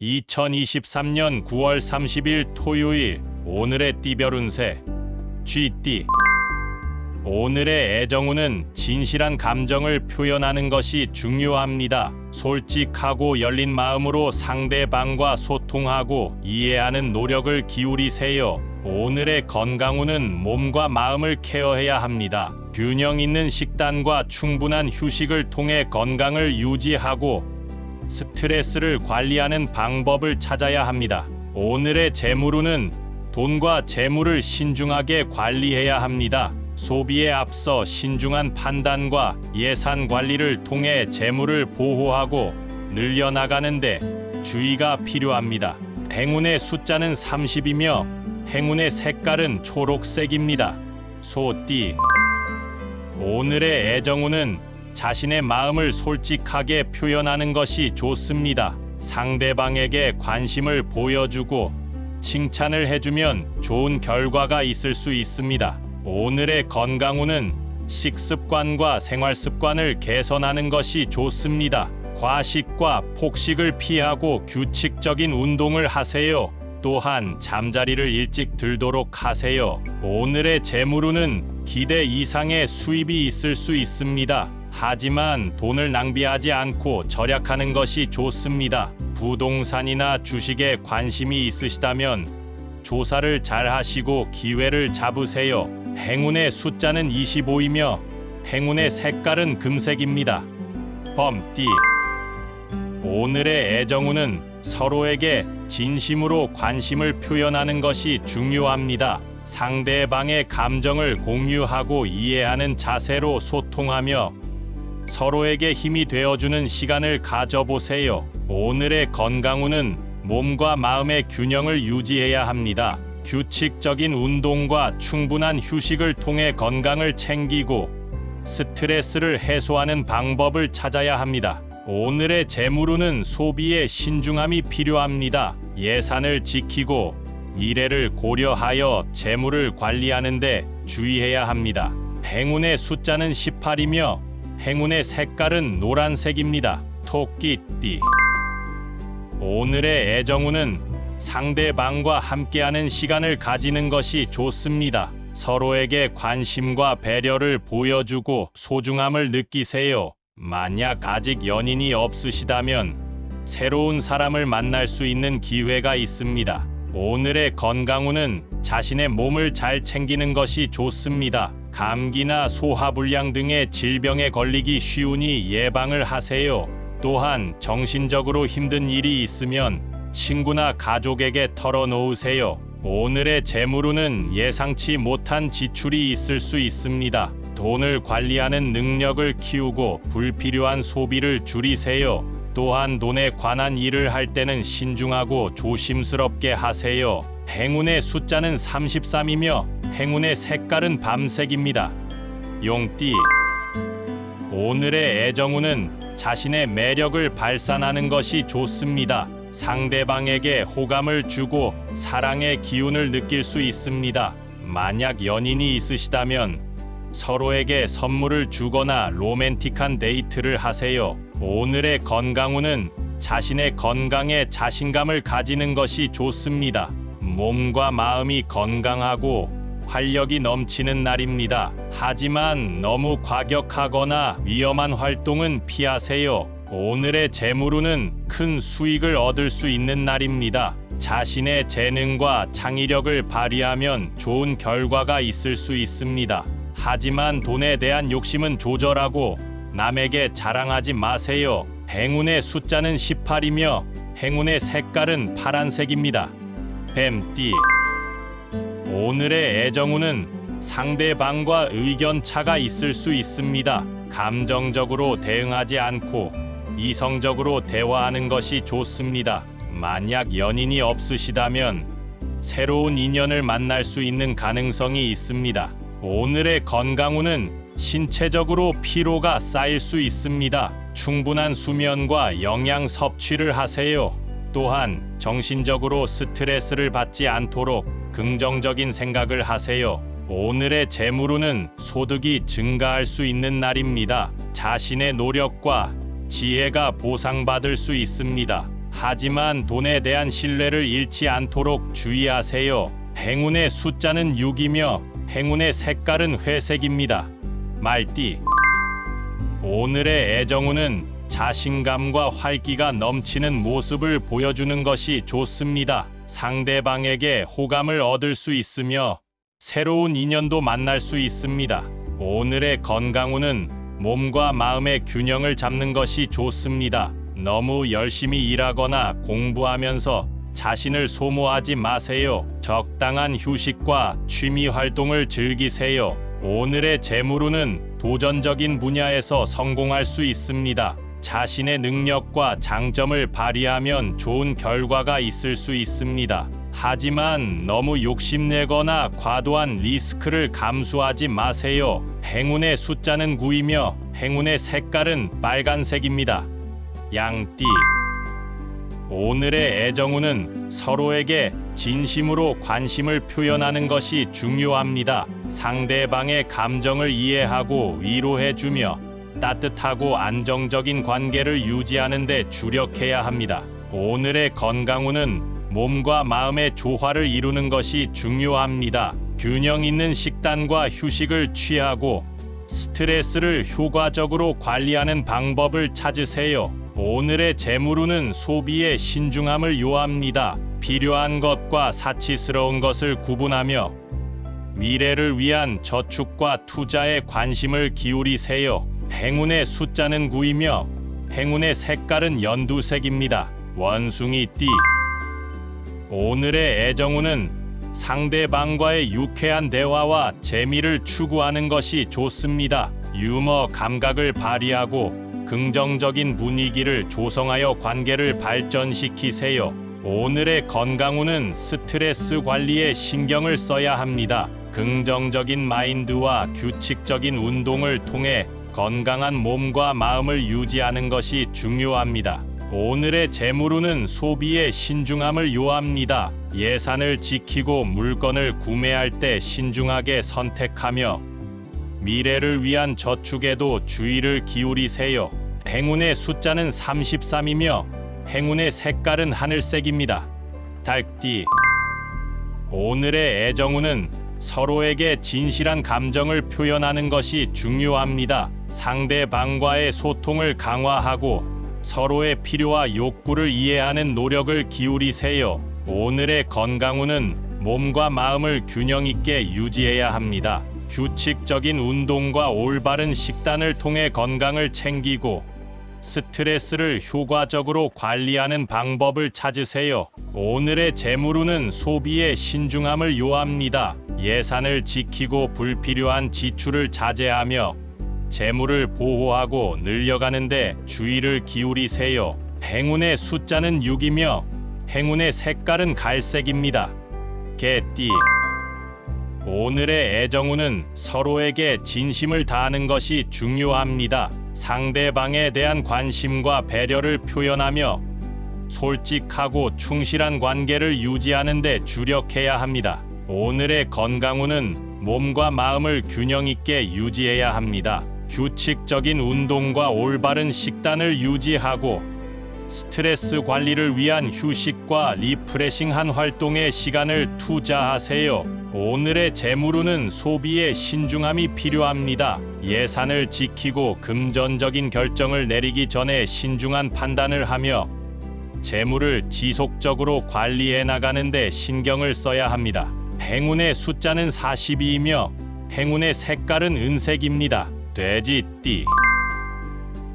2023년 9월 30일 토요일. 오늘의 띠별 운세 쥐띠. 오늘의 애정운은 진실한 감정을 표현하는 것이 중요합니다. 솔직하고 열린 마음으로 상대방과 소통하고 이해하는 노력을 기울이세요. 오늘의 건강운은 몸과 마음을 케어해야 합니다. 균형 있는 식단과 충분한 휴식을 통해 건강을 유지하고 스트레스를 관리하는 방법을 찾아야 합니다. 오늘의 재물운은 돈과 재물을 신중하게 관리해야 합니다. 소비에 앞서 신중한 판단과 예산 관리를 통해 재물을 보호하고 늘려나가는데 주의가 필요합니다. 행운의 숫자는 30이며 행운의 색깔은 초록색입니다. 소띠. 오늘의 애정운은 자신의 마음을 솔직하게 표현하는 것이 좋습니다. 상대방에게 관심을 보여주고 칭찬을 해주면 좋은 결과가 있을 수 있습니다. 오늘의 건강운은 식습관과 생활습관을 개선하는 것이 좋습니다. 과식과 폭식을 피하고 규칙적인 운동을 하세요. 또한 잠자리를 일찍 들도록 하세요. 오늘의 재물운은 기대 이상의 수입이 있을 수 있습니다. 하지만 돈을 낭비하지 않고 절약하는 것이 좋습니다. 부동산이나 주식에 관심이 있으시다면 조사를 잘 하시고 기회를 잡으세요. 행운의 숫자는 25이며 행운의 색깔은 금색입니다. 범띠. 오늘의 애정운은 서로에게 진심으로 관심을 표현하는 것이 중요합니다. 상대방의 감정을 공유하고 이해하는 자세로 소통하며 서로에게 힘이 되어주는 시간을 가져보세요. 오늘의 건강운은 몸과 마음의 균형을 유지해야 합니다. 규칙적인 운동과 충분한 휴식을 통해 건강을 챙기고 스트레스를 해소하는 방법을 찾아야 합니다. 오늘의 재물운은 소비에 신중함이 필요합니다. 예산을 지키고 미래를 고려하여 재물을 관리하는 데 주의해야 합니다. 행운의 숫자는 18이며 행운의 색깔은 노란색입니다. 토끼띠. 오늘의 애정운은 상대방과 함께하는 시간을 가지는 것이 좋습니다. 서로에게 관심과 배려를 보여주고 소중함을 느끼세요. 만약 아직 연인이 없으시다면 새로운 사람을 만날 수 있는 기회가 있습니다. 오늘의 건강운은 자신의 몸을 잘 챙기는 것이 좋습니다. 감기나 소화불량 등의 질병에 걸리기 쉬우니 예방을 하세요. 또한 정신적으로 힘든 일이 있으면 친구나 가족에게 털어놓으세요. 오늘의 재물운은 예상치 못한 지출이 있을 수 있습니다. 돈을 관리하는 능력을 키우고 불필요한 소비를 줄이세요. 또한 돈에 관한 일을 할 때는 신중하고 조심스럽게 하세요. 행운의 숫자는 33이며 행운의 색깔은 밤색입니다. 용띠. 오늘의 애정운은 자신의 매력을 발산하는 것이 좋습니다. 상대방에게 호감을 주고 사랑의 기운을 느낄 수 있습니다. 만약 연인이 있으시다면 서로에게 선물을 주거나 로맨틱한 데이트를 하세요. 오늘의 건강운은 자신의 건강에 자신감을 가지는 것이 좋습니다. 몸과 마음이 건강하고 활력이 넘치는 날입니다. 하지만 너무 과격하거나 위험한 활동은 피하세요. 오늘의 재물운은 큰 수익을 얻을 수 있는 날입니다. 자신의 재능과 창의력을 발휘하면 좋은 결과가 있을 수 있습니다. 하지만 돈에 대한 욕심은 조절하고 남에게 자랑하지 마세요. 행운의 숫자는 18이며 행운의 색깔은 파란색입니다. 뱀띠. 오늘의 애정운은 상대방과 의견 차가 있을 수 있습니다. 감정적으로 대응하지 않고 이성적으로 대화하는 것이 좋습니다. 만약 연인이 없으시다면 새로운 인연을 만날 수 있는 가능성이 있습니다. 오늘의 건강운은 신체적으로 피로가 쌓일 수 있습니다. 충분한 수면과 영양 섭취를 하세요. 또한 정신적으로 스트레스를 받지 않도록 긍정적인 생각을 하세요. 오늘의 재물운은 소득이 증가할 수 있는 날입니다. 자신의 노력과 지혜가 보상받을 수 있습니다. 하지만 돈에 대한 신뢰를 잃지 않도록 주의하세요. 행운의 숫자는 6이며 행운의 색깔은 회색입니다. 말띠. 오늘의 애정운은 자신감과 활기가 넘치는 모습을 보여주는 것이 좋습니다. 상대방에게 호감을 얻을 수 있으며 새로운 인연도 만날 수 있습니다. 오늘의 건강운은 몸과 마음의 균형을 잡는 것이 좋습니다. 너무 열심히 일하거나 공부하면서 자신을 소모하지 마세요. 적당한 휴식과 취미 활동을 즐기세요. 오늘의 재물운은 도전적인 분야에서 성공할 수 있습니다. 자신의 능력과 장점을 발휘하면 좋은 결과가 있을 수 있습니다. 하지만 너무 욕심내거나 과도한 리스크를 감수하지 마세요. 행운의 숫자는 9이며 행운의 색깔은 빨간색입니다. 양띠. 오늘의 애정운은 서로에게 진심으로 관심을 표현하는 것이 중요합니다. 상대방의 감정을 이해하고 위로해주며 따뜻하고 안정적인 관계를 유지하는 데 주력해야 합니다. 오늘의 건강운은 몸과 마음의 조화를 이루는 것이 중요합니다. 균형 있는 식단과 휴식을 취하고 스트레스를 효과적으로 관리하는 방법을 찾으세요. 오늘의 재물운은 소비에 신중함을 요합니다. 필요한 것과 사치스러운 것을 구분하며 미래를 위한 저축과 투자에 관심을 기울이세요. 행운의 숫자는 9이며 행운의 색깔은 연두색입니다. 원숭이띠. 오늘의 애정운은 상대방과의 유쾌한 대화와 재미를 추구하는 것이 좋습니다. 유머 감각을 발휘하고 긍정적인 분위기를 조성하여 관계를 발전시키세요. 오늘의 건강운은 스트레스 관리에 신경을 써야 합니다. 긍정적인 마인드와 규칙적인 운동을 통해 건강한 몸과 마음을 유지하는 것이 중요합니다. 오늘의 재물운은 소비에 신중함을 요합니다. 예산을 지키고 물건을 구매할 때 신중하게 선택하며 미래를 위한 저축에도 주의를 기울이세요. 행운의 숫자는 33이며 행운의 색깔은 하늘색입니다. 달띠. 오늘의 애정운은 서로에게 진실한 감정을 표현하는 것이 중요합니다. 상대방과의 소통을 강화하고 서로의 필요와 욕구를 이해하는 노력을 기울이세요. 오늘의 건강운은 몸과 마음을 균형 있게 유지해야 합니다. 규칙적인 운동과 올바른 식단을 통해 건강을 챙기고 스트레스를 효과적으로 관리하는 방법을 찾으세요. 오늘의 재물운은 소비에 신중함을 요합니다. 예산을 지키고 불필요한 지출을 자제하며 재물을 보호하고 늘려가는 데 주의를 기울이세요. 행운의 숫자는 6이며 행운의 색깔은 갈색입니다. 개띠. 오늘의 애정운은 서로에게 진심을 다하는 것이 중요합니다. 상대방에 대한 관심과 배려를 표현하며 솔직하고 충실한 관계를 유지하는 데 주력해야 합니다. 오늘의 건강운은 몸과 마음을 균형 있게 유지해야 합니다. 규칙적인 운동과 올바른 식단을 유지하고 스트레스 관리를 위한 휴식과 리프레싱한 활동에 시간을 투자하세요. 오늘의 재물운은 소비에 신중함이 필요합니다. 예산을 지키고 금전적인 결정을 내리기 전에 신중한 판단을 하며 재물을 지속적으로 관리해 나가는 데 신경을 써야 합니다. 행운의 숫자는 42이며 행운의 색깔은 은색입니다. 돼지띠.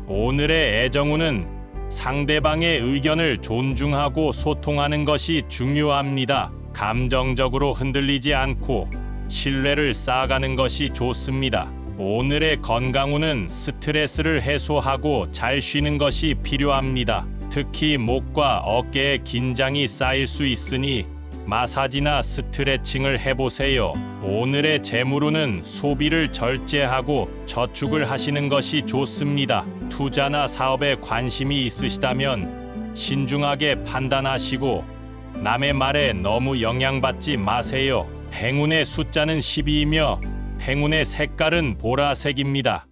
오늘의 애정운은 상대방의 의견을 존중하고 소통하는 것이 중요합니다. 감정적으로 흔들리지 않고 신뢰를 쌓아가는 것이 좋습니다. 오늘의 건강운은 스트레스를 해소하고 잘 쉬는 것이 필요합니다. 특히 목과 어깨에 긴장이 쌓일 수 있으니 마사지나 스트레칭을 해보세요. 오늘의 재물운은 소비를 절제하고 저축을 하시는 것이 좋습니다. 투자나 사업에 관심이 있으시다면 신중하게 판단하시고 남의 말에 너무 영향받지 마세요. 행운의 숫자는 12이며 행운의 색깔은 보라색입니다.